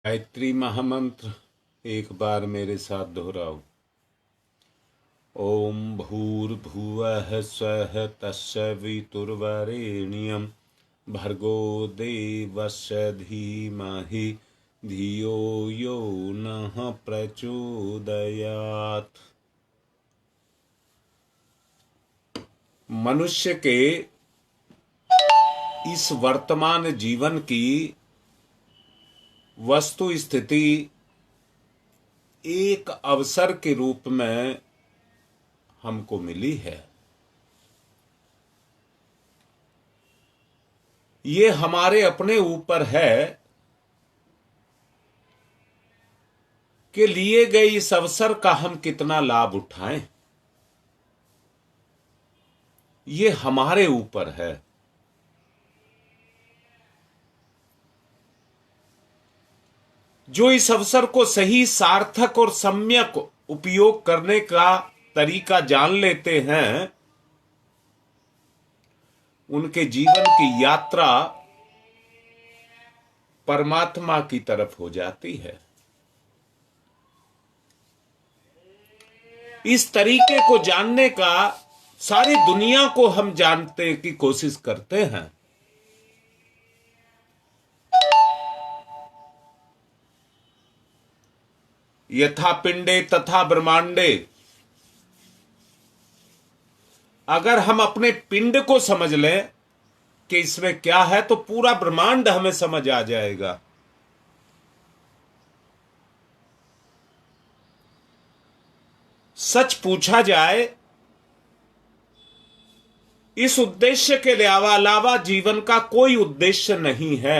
गायत्री महामंत्र एक बार मेरे साथ दोहराओ। ओम भूर्भुवः स्वः तस्य वितुर्वरेण्यं भर्गो देवस्य धीमहि धियो यो नः प्रचोदयात्। मनुष्य के इस वर्तमान जीवन की वस्तु स्थिति एक अवसर के रूप में हमको मिली है। ये हमारे अपने ऊपर है कि लिए गए इस अवसर का हम कितना लाभ उठाएं। ये हमारे ऊपर है। जो इस अवसर को सही, सार्थक और सम्यक उपयोग करने का तरीका जान लेते हैं, उनके जीवन की यात्रा परमात्मा की तरफ हो जाती है। इस तरीके को जानने का सारी दुनिया को हम जानने की कोशिश करते हैं। यथा पिंडे तथा ब्रह्मांडे। अगर हम अपने पिंड को समझ लें कि इसमें क्या है, तो पूरा ब्रह्मांड हमें समझ आ जाएगा। सच पूछा जाए, इस उद्देश्य के अलावा जीवन का कोई उद्देश्य नहीं है।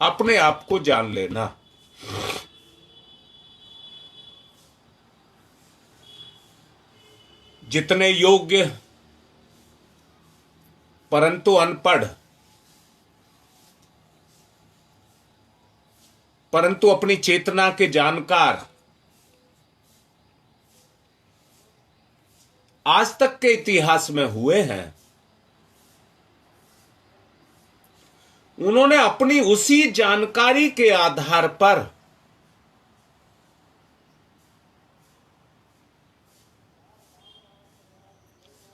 अपने आप को जान लेना। जितने योग्य परंतु अनपढ़, परंतु अपनी चेतना के जानकार आज तक के इतिहास में हुए हैं, उन्होंने अपनी उसी जानकारी के आधार पर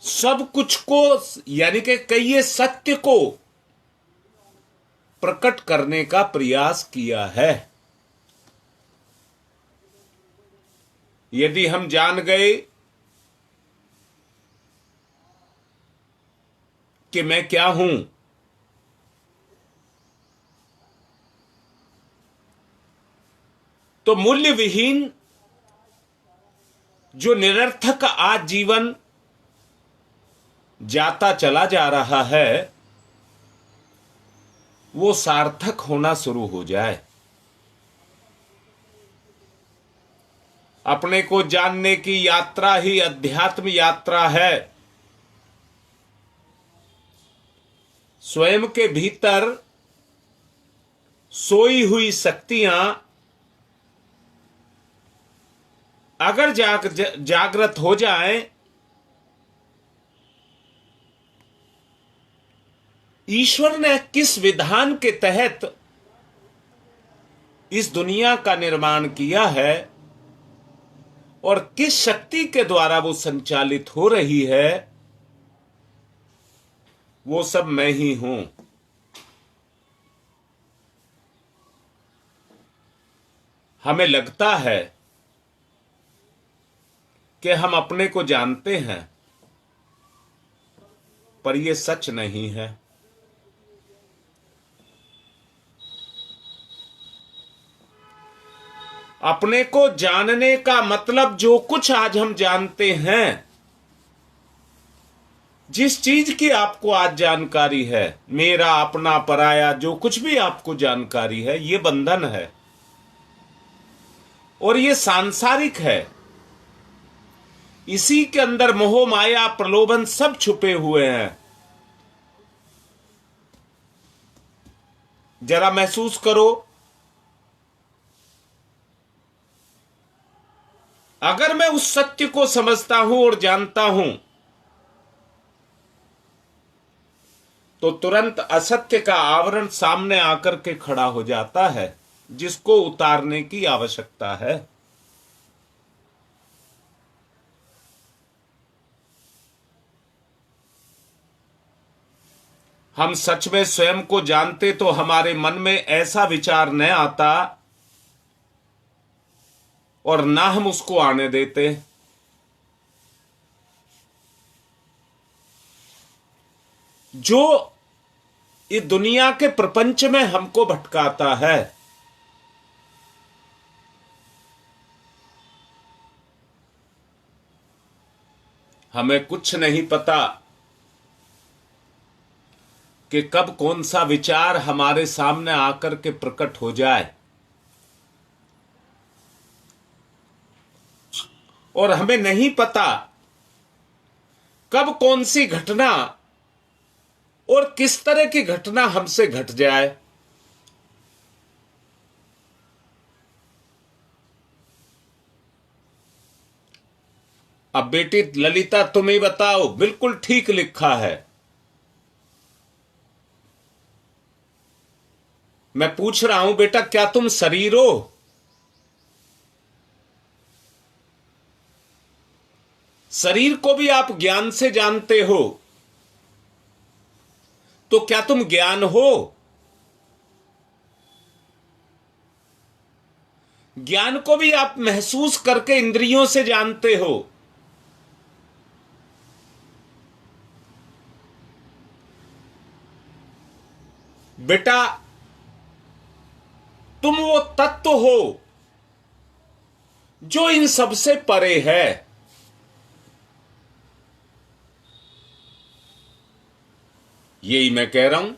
सब कुछ को, यानी कि कई सत्य को प्रकट करने का प्रयास किया है। यदि हम जान गए कि मैं क्या हूं, तो मूल्य विहीन जो निरर्थक आज जीवन जाता चला जा रहा है, वो सार्थक होना शुरू हो जाए। अपने को जानने की यात्रा ही अध्यात्म यात्रा है। स्वयं के भीतर सोई हुई शक्तियां अगर जागृत हो जाएं, ईश्वर ने किस विधान के तहत इस दुनिया का निर्माण किया है और किस शक्ति के द्वारा वो संचालित हो रही है, वो सब मैं ही हूं। हमें लगता है कि हम अपने को जानते हैं, पर यह सच नहीं है। अपने को जानने का मतलब, जो कुछ आज हम जानते हैं, जिस चीज की आपको आज जानकारी है, मेरा अपना पराया, जो कुछ भी आपको जानकारी है, ये बंधन है और ये सांसारिक है। इसी के अंदर मोह, माया, प्रलोभन सब छुपे हुए हैं। जरा महसूस करो, अगर मैं उस सत्य को समझता हूं और जानता हूं, तो तुरंत असत्य का आवरण सामने आकर के खड़ा हो जाता है, जिसको उतारने की आवश्यकता है। हम सच में स्वयं को जानते तो हमारे मन में ऐसा विचार न आता और ना हम उसको आने देते। जो इस दुनिया के प्रपंच में हमको भटकाता है, हमें कुछ नहीं पता कि कब कौन सा विचार हमारे सामने आकर के प्रकट हो जाए, और हमें नहीं पता कब कौन सी घटना और किस तरह की घटना हमसे घट जाए। अब बेटी ललिता तुम ही बताओ, बिल्कुल ठीक लिखा है। मैं पूछ रहा हूं बेटा, क्या तुम शरीर हो? शरीर को भी आप ज्ञान से जानते हो, तो क्या तुम ज्ञान हो? ज्ञान को भी आप महसूस करके इंद्रियों से जानते हो। बेटा तुम वो तत्व हो जो इन सबसे परे है। यही मैं कह रहा हूं,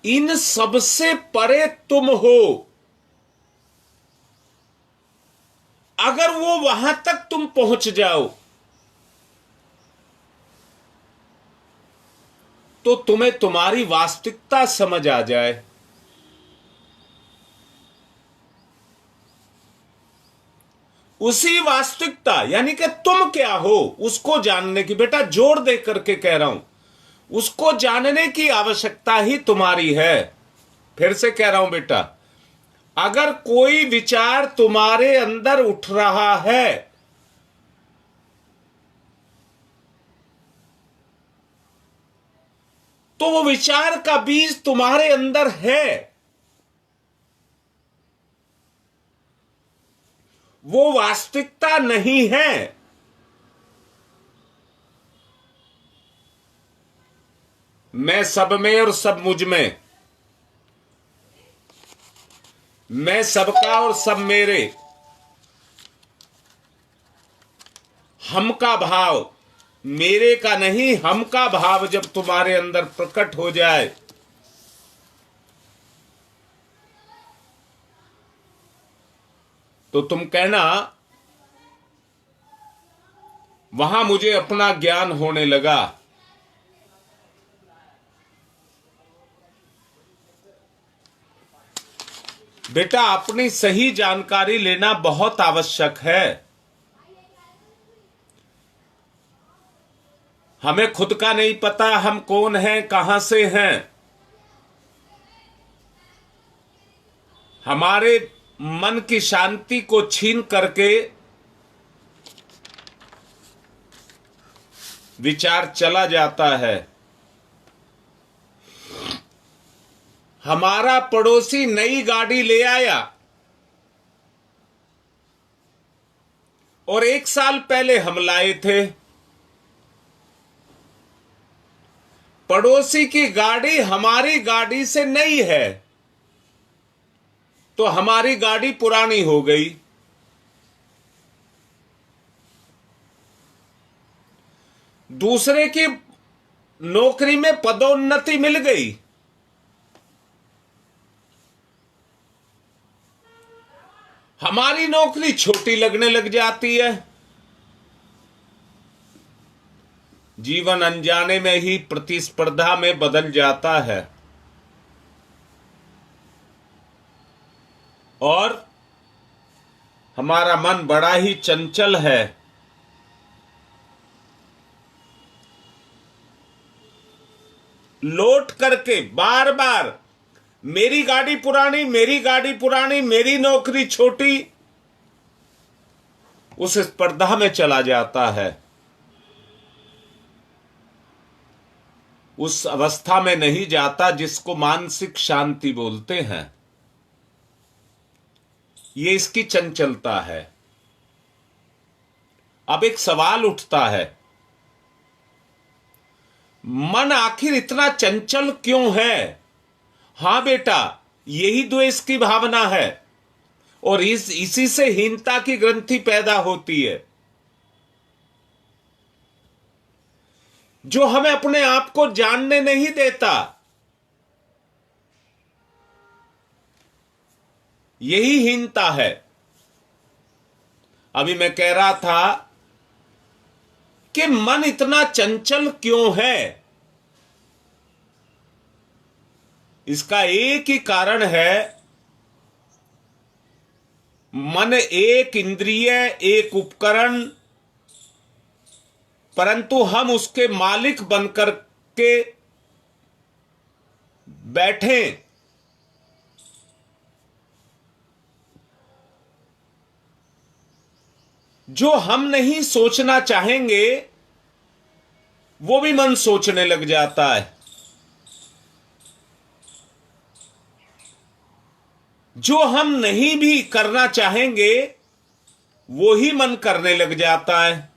इन सबसे परे तुम हो। अगर वो वहां तक तुम पहुंच जाओ तो तुम्हें तुम्हारी वास्तविकता समझ आ जाए। उसी वास्तविकता यानी कि तुम क्या हो उसको जानने की, बेटा जोर दे करके कह रहा हूं, उसको जानने की आवश्यकता ही तुम्हारी है। फिर से कह रहा हूं बेटा, अगर कोई विचार तुम्हारे अंदर उठ रहा है तो वो विचार का बीज तुम्हारे अंदर है। वो वास्तविकता नहीं है। मैं सब में और सब मुझ में, मैं सबका और सब मेरे, हम का भाव, मेरे का नहीं हम का भाव जब तुम्हारे अंदर प्रकट हो जाए तो तुम कहना वहां मुझे अपना ज्ञान होने लगा। बेटा अपनी सही जानकारी लेना बहुत आवश्यक है। हमें खुद का नहीं पता हम कौन हैं, कहां से हैं। हमारे मन की शांति को छीन करके विचार चला जाता है। हमारा पड़ोसी नई गाड़ी ले आया और 1 साल पहले हम लाए थे। पड़ोसी की गाड़ी हमारी गाड़ी से नई है तो हमारी गाड़ी पुरानी हो गई। दूसरे की नौकरी में पदोन्नति मिल गई, हमारी नौकरी छोटी लगने लग जाती है। जीवन अनजाने में ही प्रतिस्पर्धा में बदल जाता है और हमारा मन बड़ा ही चंचल है। लौट करके बार बार मेरी गाड़ी पुरानी, मेरी गाड़ी पुरानी, मेरी नौकरी छोटी, उस स्पर्धा में चला जाता है। उस अवस्था में नहीं जाता जिसको मानसिक शांति बोलते हैं। ये इसकी चंचलता है। अब एक सवाल उठता है, मन आखिर इतना चंचल क्यों है? हां बेटा, यही द्वेष की भावना है और इसी से हीनता की ग्रंथि पैदा होती है, जो हमें अपने आप को जानने नहीं देता। यही हीनता है। अभी मैं कह रहा था कि मन इतना चंचल क्यों है? इसका एक ही कारण है, मन एक इंद्रिय, एक उपकरण, परंतु हम उसके मालिक बनकर के बैठे। जो हम नहीं सोचना चाहेंगे वो भी मन सोचने लग जाता है। जो हम नहीं भी करना चाहेंगे वो ही मन करने लग जाता है।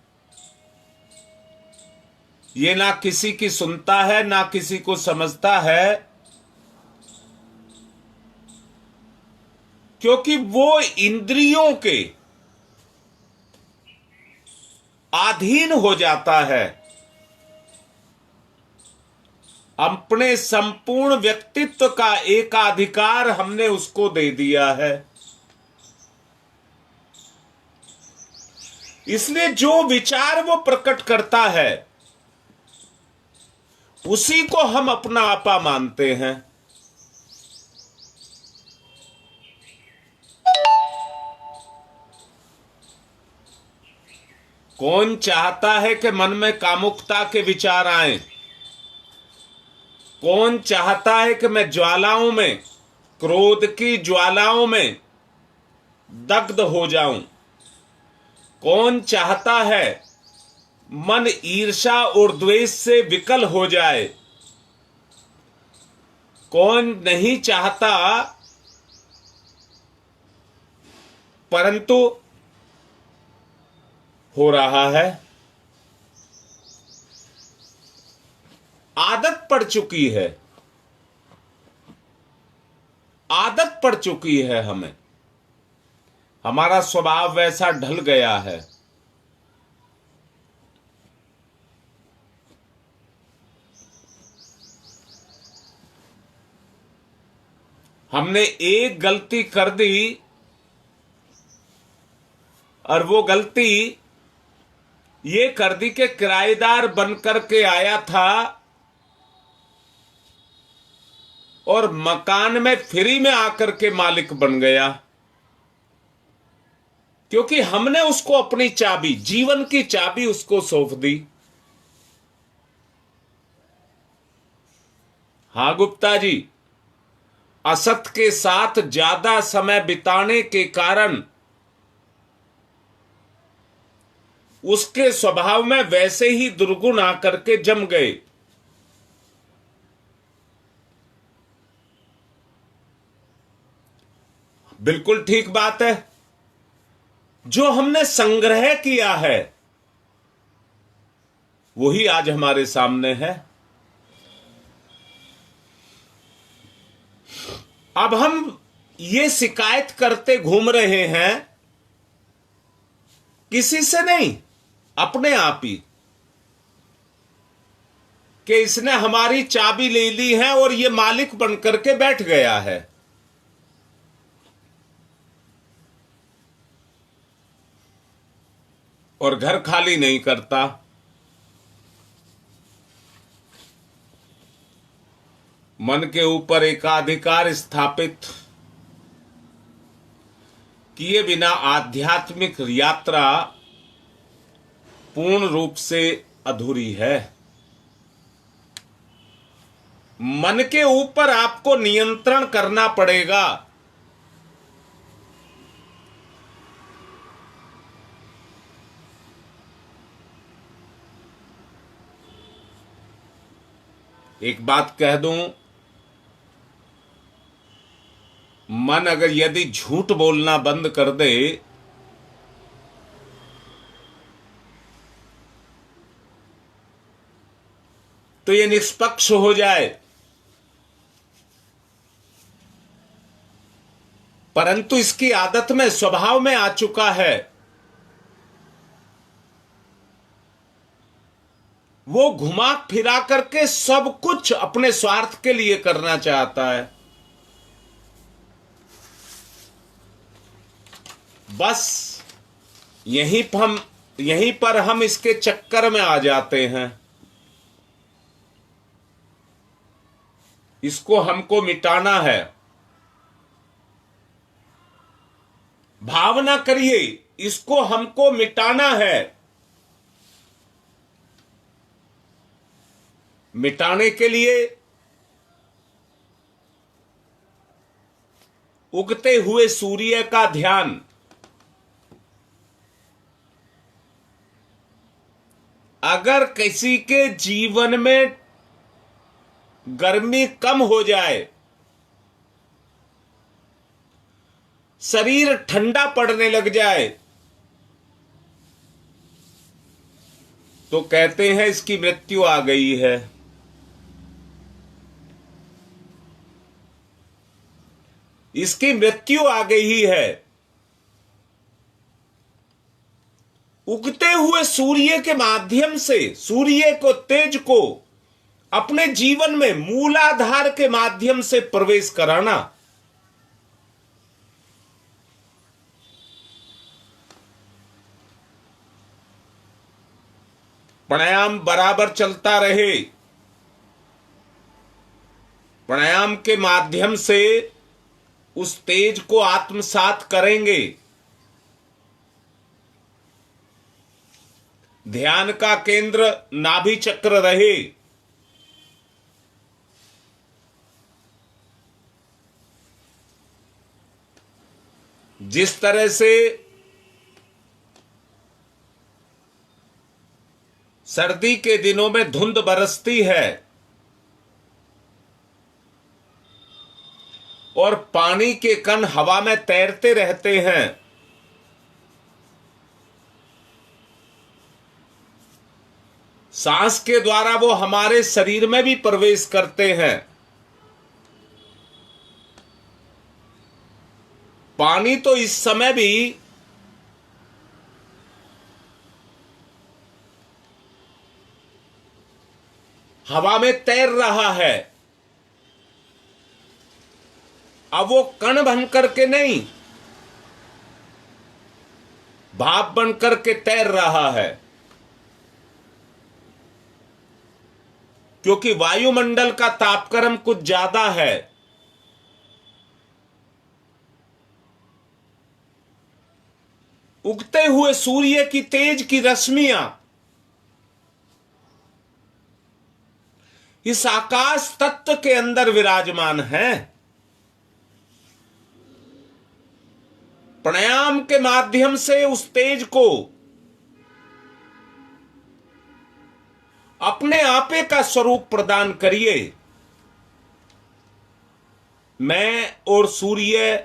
ये ना किसी की सुनता है, ना किसी को समझता है, क्योंकि वो इंद्रियों के अधीन हो जाता है। अपने संपूर्ण व्यक्तित्व का एकाधिकार हमने उसको दे दिया है। इसलिए जो विचार वो प्रकट करता है उसी को हम अपना आपा मानते हैं। कौन चाहता है कि मन में कामुकता के विचार आए? कौन चाहता है कि मैं ज्वालाओं में, क्रोध की ज्वालाओं में दग्ध हो जाऊं? कौन चाहता है मन ईर्ष्या और द्वेष से विकल हो जाए? कौन नहीं चाहता? परंतु हो रहा है। आदत पड़ चुकी है, आदत पड़ चुकी है हमें। हमारा स्वभाव वैसा ढल गया है। हमने एक गलती कर दी और वो गलती ये कर दी कि किराएदार बनकर के आया था और मकान में फ्री में आकर के मालिक बन गया, क्योंकि हमने उसको अपनी चाबी, जीवन की चाबी उसको सौंप दी। हां गुप्ता जी, असत के साथ ज्यादा समय बिताने के कारण उसके स्वभाव में वैसे ही दुर्गुण आकर के जम गए। बिल्कुल ठीक बात है। जो हमने संग्रह किया है वही आज हमारे सामने है। अब हम ये शिकायत करते घूम रहे हैं, किसी से नहीं, अपने आप ही, कि इसने हमारी चाबी ले ली है और ये मालिक बनकर के बैठ गया है। और घर खाली नहीं करता। मन के ऊपर एकाधिकार स्थापित किए बिना आध्यात्मिक यात्रा पूर्ण रूप से अधूरी है। मन के ऊपर आपको नियंत्रण करना पड़ेगा। एक बात कह दूं, मन अगर यदि झूठ बोलना बंद कर दे तो ये निष्पक्ष हो जाए, परंतु इसकी आदत में, स्वभाव में आ चुका है। वो घुमा फिरा करके सब कुछ अपने स्वार्थ के लिए करना चाहता है। बस यहीं पर हम इसके चक्कर में आ जाते हैं। इसको हमको मिटाना है। भावना करिए, इसको हमको मिटाना है। मिटाने के लिए उगते हुए सूर्य का ध्यान, अगर किसी के जीवन में गर्मी कम हो जाए, शरीर ठंडा पड़ने लग जाए, तो कहते हैं इसकी मृत्यु आ गई है। इसकी मृत्यु आ गई है। उगते हुए सूर्य के माध्यम से, सूर्य को, तेज को अपने जीवन में मूलाधार के माध्यम से प्रवेश कराना। प्राणायाम बराबर चलता रहे। प्राणायाम के माध्यम से उस तेज को आत्मसात करेंगे। ध्यान का केंद्र नाभि चक्र रहे। जिस तरह से सर्दी के दिनों में धुंध बरसती है और पानी के कण हवा में तैरते रहते हैं, सांस के द्वारा वो हमारे शरीर में भी प्रवेश करते हैं। पानी तो इस समय भी हवा में तैर रहा है। अब वो कण बन करके नहीं, भाप बन करके तैर रहा है, क्योंकि वायुमंडल का तापक्रम कुछ ज्यादा है। उगते हुए सूर्य की तेज की रश्मियां इस आकाश तत्व के अंदर विराजमान हैं। प्राणायाम के माध्यम से उस तेज को अपने आपे का स्वरूप प्रदान करिए। मैं और सूर्य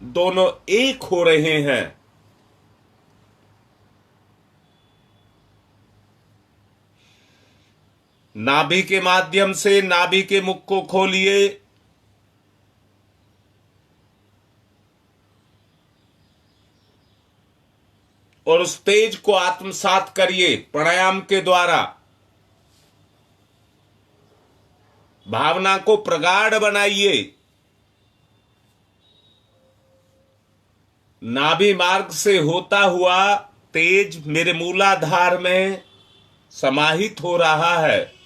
दोनों एक हो रहे हैं। नाभि के माध्यम से नाभि के मुख को खोलिए, और उस तेज को आत्मसात करिए प्राणायाम के द्वारा। भावना को प्रगाढ़ बनाइए। नाभि मार्ग से होता हुआ तेज मेरे मूलाधार में समाहित हो रहा है।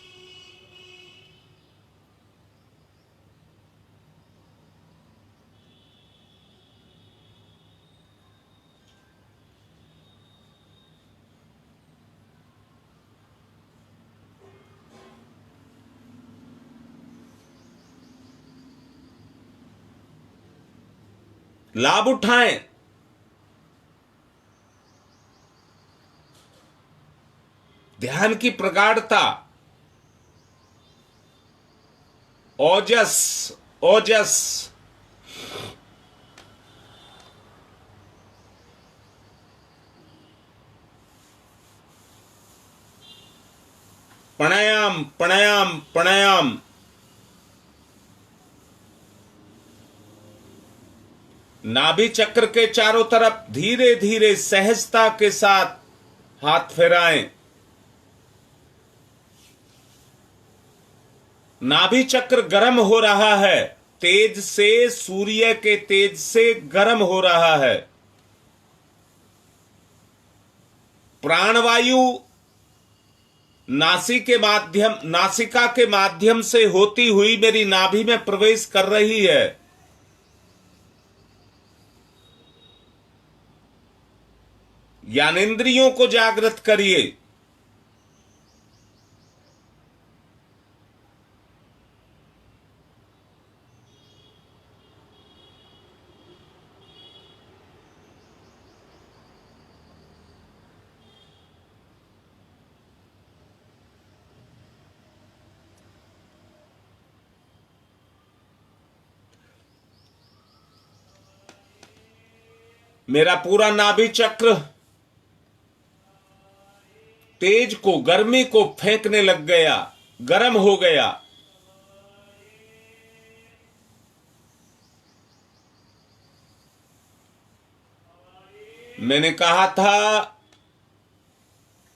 लाभ उठाएं। ध्यान की प्रगाढ़ता, ओजस, ओजस। प्राणायाम, प्राणायाम, प्राणायाम। नाभि चक्र के चारों तरफ धीरे धीरे सहजता के साथ हाथ फैलाएं। नाभि चक्र गर्म हो रहा है, तेज से, सूर्य के तेज से गर्म हो रहा है। प्राणवायु नासिका के माध्यम से होती हुई मेरी नाभि में प्रवेश कर रही है। ज्ञानेंद्रियों को जागृत करिए। मेरा पूरा नाभि चक्र तेज को, गर्मी को फेंकने लग गया, गर्म हो गया। मैंने कहा था,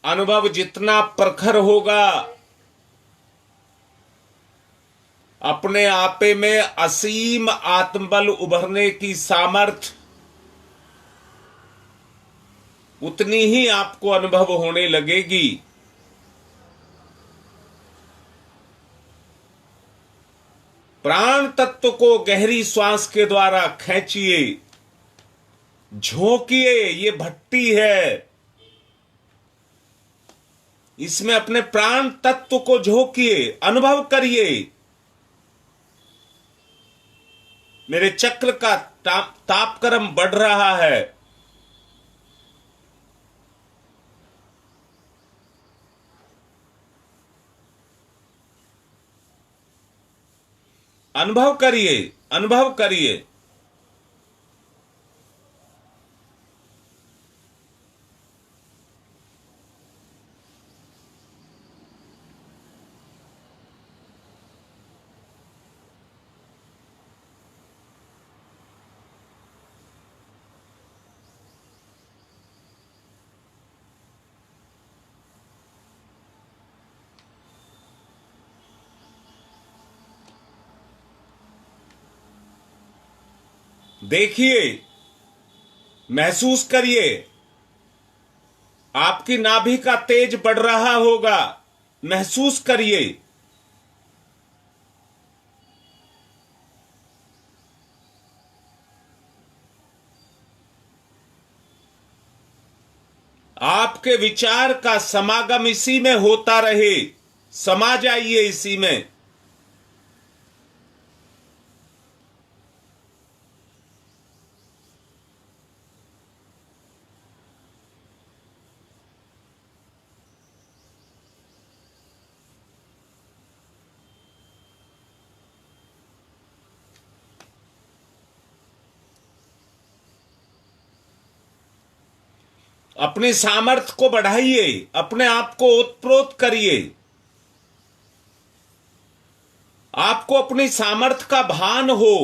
अनुभव जितना प्रखर होगा, अपने आपे में असीम आत्मबल उभरने की सामर्थ्य उतनी ही आपको अनुभव होने लगेगी। प्राण तत्व को गहरी श्वास के द्वारा खींचिए, झोंकिए। ये भट्टी है, इसमें अपने प्राण तत्व को झोंकिए, अनुभव करिए। मेरे चक्र का तापक्रम बढ़ रहा है। अनुभव करिए, अनुभव करिए। देखिए, महसूस करिए, आपकी नाभि का तेज बढ़ रहा होगा। महसूस करिए। आपके विचार का समागम इसी में होता रहे, समा जाइए इसी में। अपनी सामर्थ्य को बढ़ाइए, अपने आप को ओतप्रोत करिए। आपको अपनी सामर्थ्य का भान हो।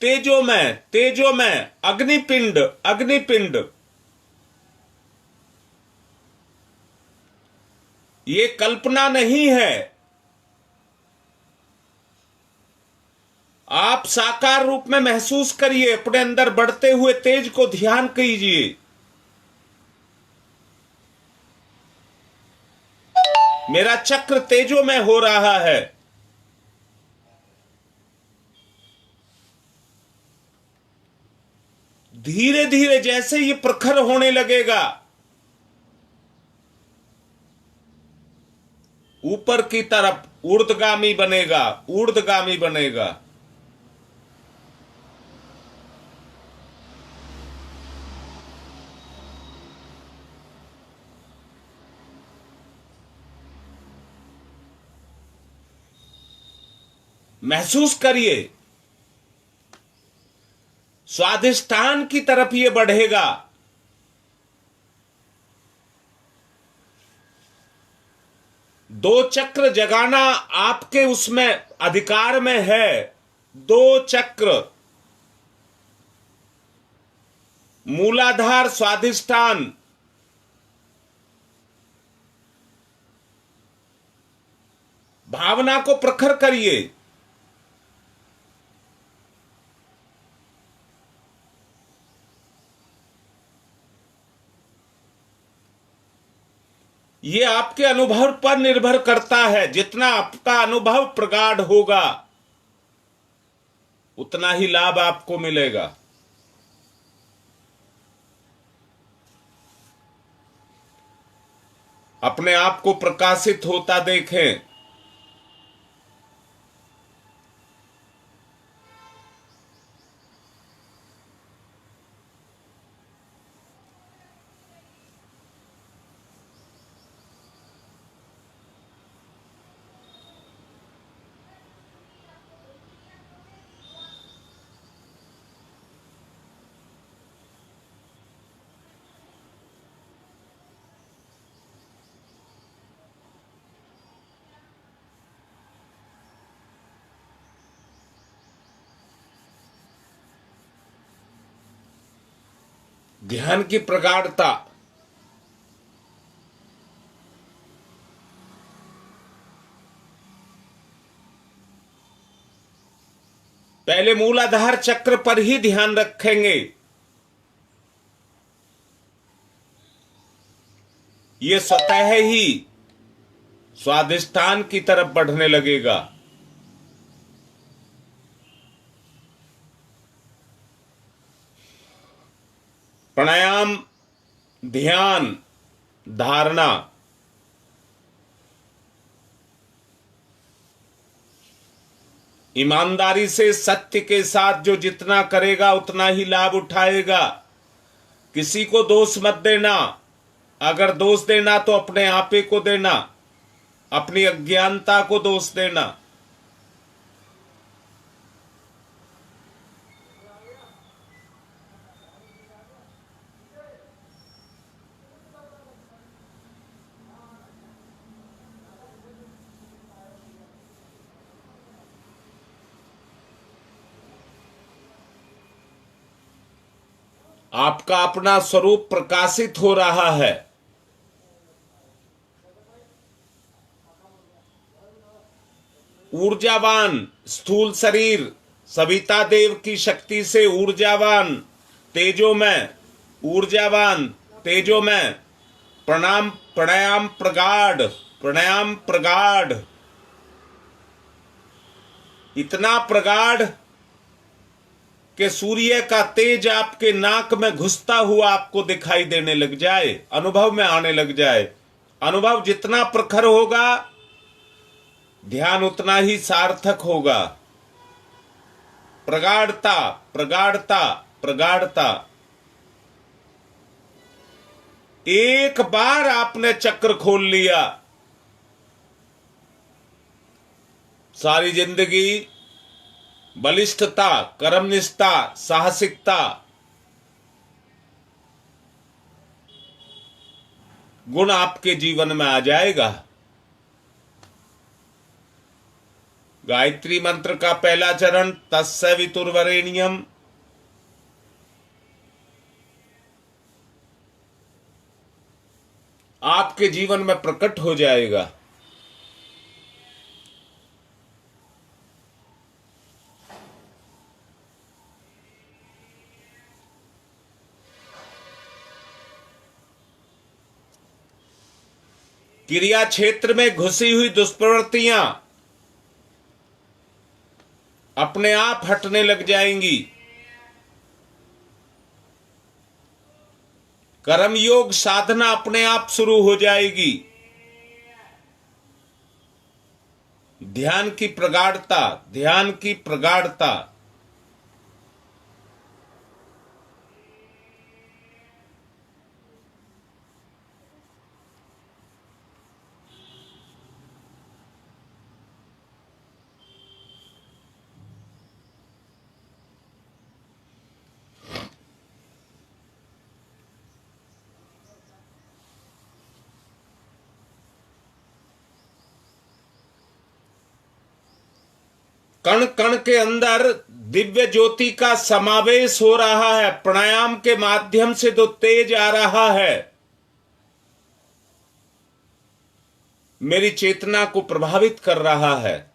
तेजोमय, तेजोमय, अग्निपिंड, अग्निपिंड। ये कल्पना नहीं है। आप साकार रूप में महसूस करिए, अपने अंदर बढ़ते हुए तेज को ध्यान कीजिए। मेरा चक्र तेजों में हो रहा है। धीरे धीरे जैसे ये प्रखर होने लगेगा, ऊपर की तरफ ऊर्ध्वगामी बनेगा, ऊर्ध्वगामी बनेगा। महसूस करिए, स्वाधिष्ठान की तरफ ये बढ़ेगा। दो चक्र जगाना आपके उसमें अधिकार में है। दो चक्र, मूलाधार, स्वाधिष्ठान। भावना को प्रखर करिए। ये आपके अनुभव पर निर्भर करता है। जितना आपका अनुभव प्रगाढ़ होगा उतना ही लाभ आपको मिलेगा। अपने आप को प्रकाशित होता देखें। ध्यान की प्रगाढ़ता, पहले मूलाधार चक्र पर ही ध्यान रखेंगे। ये स्वतः ही स्वाधिष्ठान की तरफ बढ़ने लगेगा। प्राणायाम, ध्यान, धारणा, ईमानदारी से सत्य के साथ जो जितना करेगा उतना ही लाभ उठाएगा। किसी को दोष मत देना। अगर दोष देना तो अपने आपे को देना, अपनी अज्ञानता को दोष देना। आपका अपना स्वरूप प्रकाशित हो रहा है। ऊर्जावान स्थूल शरीर, सविता देव की शक्ति से ऊर्जावान, तेजोमय, ऊर्जावान, तेजोमय। प्रणाम, प्राणायाम प्रगाढ़, प्राणायाम प्रगाढ़, इतना प्रगाढ़ कि सूर्य का तेज आपके नाक में घुसता हुआ आपको दिखाई देने लग जाए, अनुभव में आने लग जाए। अनुभव जितना प्रखर होगा ध्यान उतना ही सार्थक होगा। प्रगाढ़ता, प्रगाढ़ता, प्रगाढ़ता। एक बार आपने चक्र खोल लिया, सारी जिंदगी बलिष्ठता, कर्मनिष्ठा, साहसिकता, गुण आपके जीवन में आ जाएगा। गायत्री मंत्र का पहला चरण तत्सवितुर्वरेण्यम, आपके जीवन में प्रकट हो जाएगा। क्रिया क्षेत्र में घुसी हुई दुष्प्रवृत्तियां अपने आप हटने लग जाएंगी। कर्मयोग साधना अपने आप शुरू हो जाएगी। ध्यान की प्रगाढ़ता, ध्यान की प्रगाढ़ता। कण कण के अंदर दिव्य ज्योति का समावेश हो रहा है। प्राणायाम के माध्यम से जो तेज आ रहा है, मेरी चेतना को प्रभावित कर रहा है,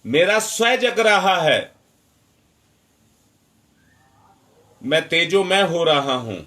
मेरा स्वयं जग रहा है, मैं तेजोमय हो रहा हूं।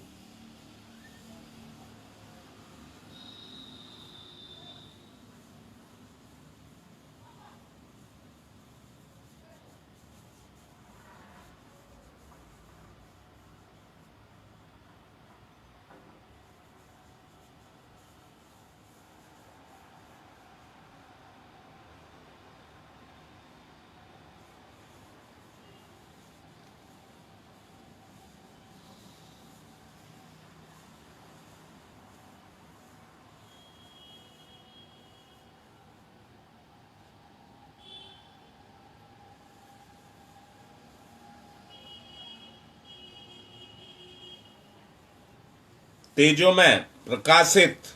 तेजोमय प्रकाशित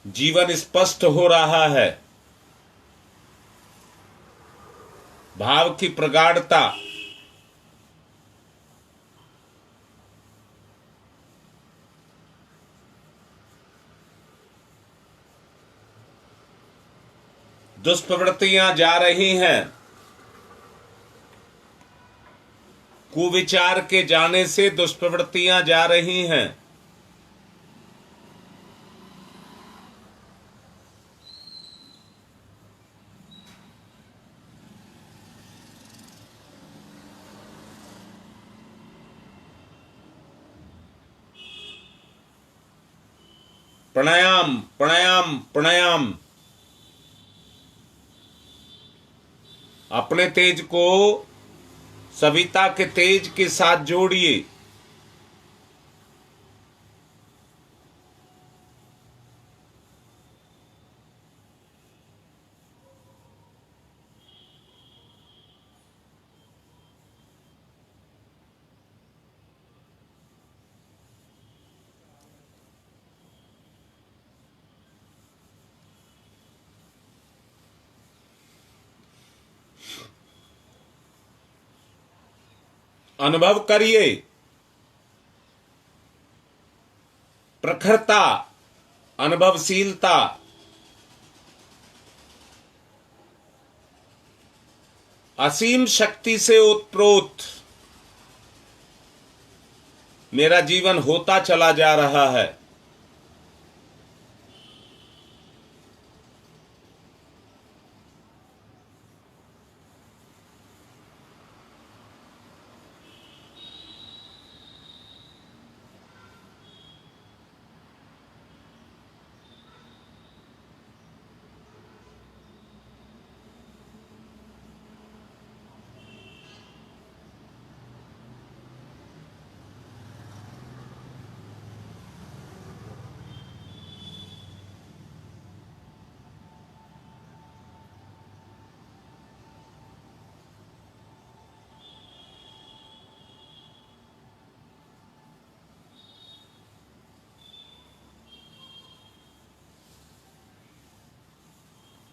जीवन स्पष्ट हो रहा है। भाव की प्रगाढ़ता, दुष्प्रवृत्तियां जा रही हैं। कुविचार के जाने से दुष्प्रवृत्तियां जा रही हैं। प्राणायाम प्राणायाम प्राणायाम। अपने तेज को सविता के तेज के साथ जोड़िए। अनुभव करिए प्रखरता, अनुभवशीलता, असीम शक्ति से ओतप्रोत मेरा जीवन होता चला जा रहा है।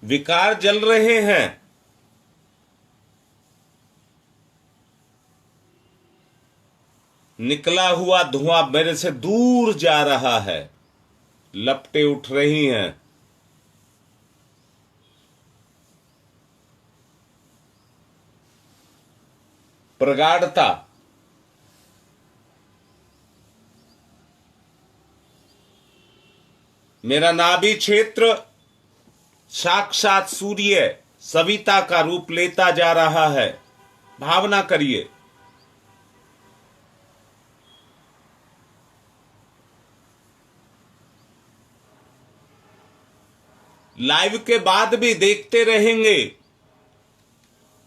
विकार जल रहे हैं। निकला हुआ धुआं मेरे से दूर जा रहा है। लपटें उठ रही हैं। प्रगाढ़ता, मेरा नाभि क्षेत्र साक्षात सूर्य सविता का रूप लेता जा रहा है। भावना करिए। लाइव के बाद भी देखते रहेंगे।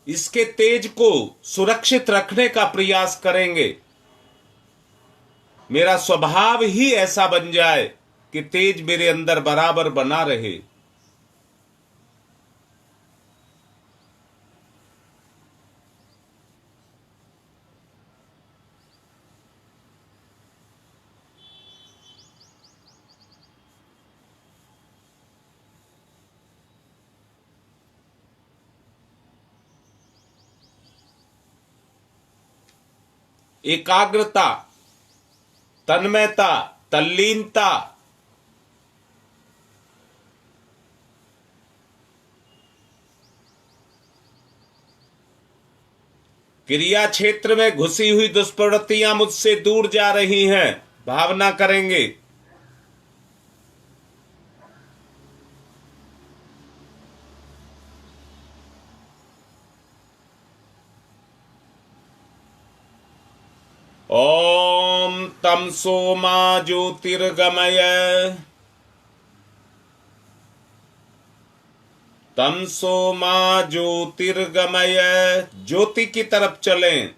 इसके तेज को सुरक्षित रखने का प्रयास करेंगे। मेरा स्वभाव ही ऐसा बन जाए कि तेज मेरे अंदर बराबर बना रहे। एकाग्रता, तन्मयता, तल्लीनता, क्रिया क्षेत्र में घुसी हुई दुष्प्रवृत्तियां मुझसे दूर जा रही हैं, भावना करेंगे। ओम तमसो मा ज्योतिर्गमय, तमसो मा ज्योतिर्गमय, ज्योति की तरफ चलें।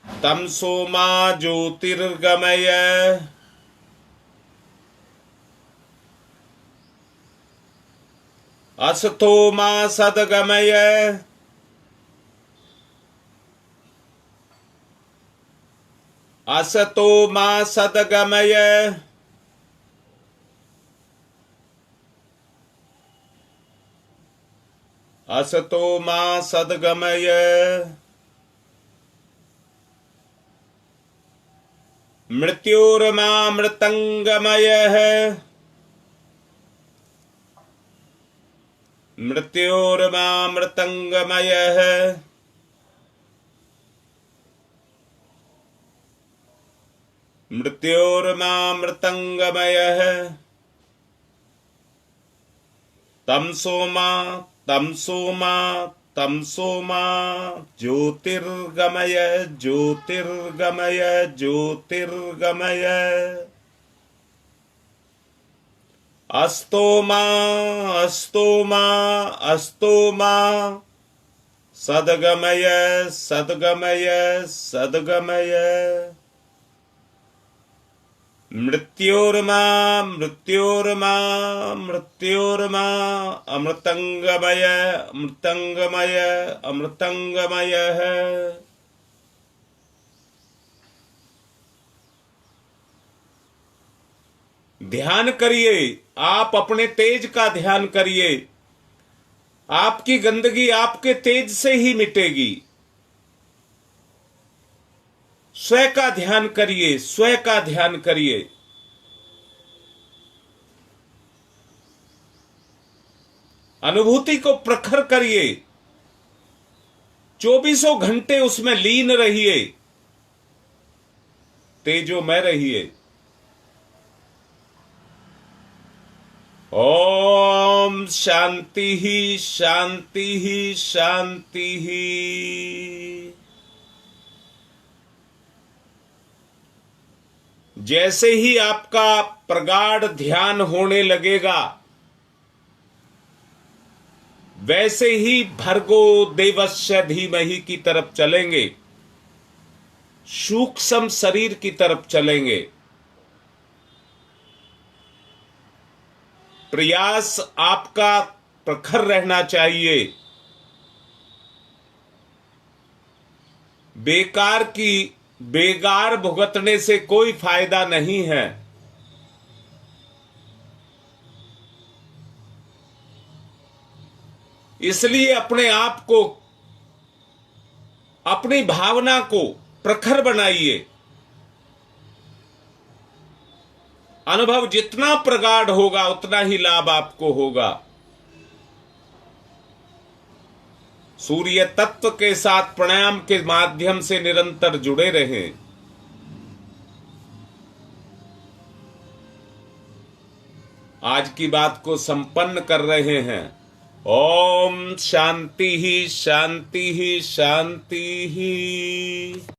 तमसो मा ज्योतिर्गमय, असतो मा सद्गमय, असतो मा सद्गमय, असतो मा सद्गमय, मृत्योर्मा मृतंगमय, मृत्योर्मा मृतंगमय, मृत्योर्मा मृतंगमय, तमसो मा तमसो मा तमसो मा ज्योतिर्गमय, ज्योतिर्गमय, ज्योतिर्गमय, अस्तो मा अस्तो मा अस्तो मा, सद्गमय, सद्गमय, सद्गमय, मृत्योर्मा मृत्योर्मा मृत्योर्मा, अमृतंगमय, अमृतंगमय, अमृतंगमय है। ध्यान करिए, आप अपने तेज का ध्यान करिए। आपकी गंदगी आपके तेज से ही मिटेगी। स्वयं का ध्यान करिए, स्वयं का ध्यान करिए। अनुभूति को प्रखर करिए, 24 घंटे उसमें लीन रहिए, तेजोमय रहिए। ओम शांति ही शांति ही शांति ही। जैसे ही आपका प्रगाढ़ ध्यान होने लगेगा, वैसे ही भर्गो देवस्य धीमहि की तरफ चलेंगे, सूक्ष्म शरीर की तरफ चलेंगे। प्रयास आपका प्रखर रहना चाहिए। बेकार भुगतने से कोई फायदा नहीं है। इसलिए अपने आप को, अपनी भावना को प्रखर बनाइए। अनुभव जितना प्रगाढ़ होगा उतना ही लाभ आपको होगा। सूर्य तत्व के साथ प्राणायाम के माध्यम से निरंतर जुड़े रहें। आज की बात को संपन्न कर रहे हैं। ओम शांति ही शांति ही शांति ही।